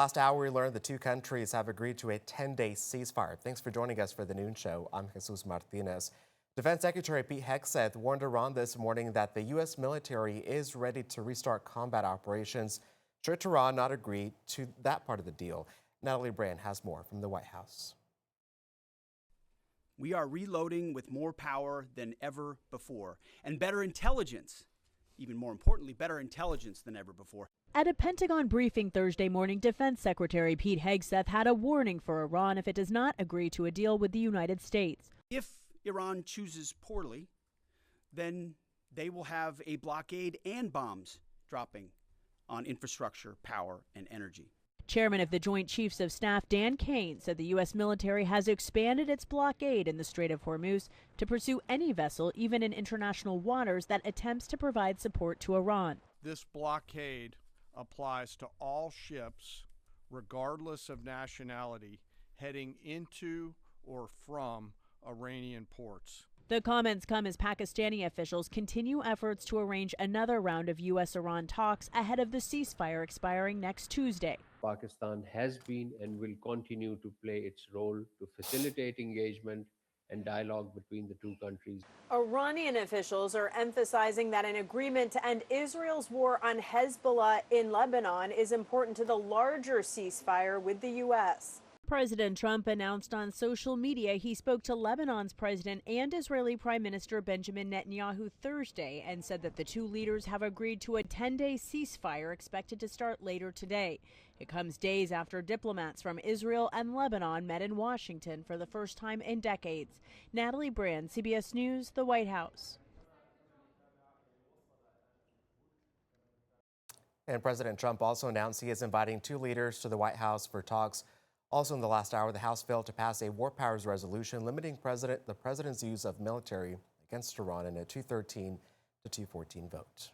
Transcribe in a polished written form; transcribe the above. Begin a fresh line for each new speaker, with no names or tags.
Last hour, we learned the two countries have agreed to a 10-day ceasefire. Thanks for joining us for the noon show. I'm Jesus Martinez. Defense Secretary Pete Hegseth warned Iran this morning that the U.S. military is ready to restart combat operations should Tehran not agree to that part of the deal. Natalie Brand has more from the White House.
We are reloading with more power than ever before and better intelligence. Even more importantly, better intelligence than ever before.
At a Pentagon briefing Thursday morning, Defense Secretary Pete Hegseth had a warning for Iran if it does not agree to a deal with the United States.
If Iran chooses poorly, then they will have a blockade and bombs dropping on infrastructure, power, and energy.
Chairman of the Joint Chiefs of Staff Dan Kane said the U.S. military has expanded its blockade in the Strait of Hormuz to pursue any vessel, even in international waters, that attempts to provide support to Iran.
This blockade applies to all ships, regardless of nationality, heading into or from Iranian ports.
The comments come as Pakistani officials continue efforts to arrange another round of U.S.-Iran talks ahead of the ceasefire expiring next Tuesday.
Pakistan has been and will continue to play its role to facilitate engagement and dialogue between the two countries.
Iranian officials are emphasizing that an agreement to end Israel's war on Hezbollah in Lebanon is important to the larger ceasefire with the U.S.
President Trump announced on social media he spoke to Lebanon's president and Israeli Prime Minister Benjamin Netanyahu Thursday and said that the two leaders have agreed to a 10-day ceasefire expected to start later today. It comes days after diplomats from Israel and Lebanon met in Washington for the first time in decades. Natalie Brand, CBS News, the White House.
And President Trump also announced he is inviting two leaders to the White House for talks. Also in the last hour, the House failed to pass a war powers resolution limiting the president's use of military against Iran in a 213 to 214 vote.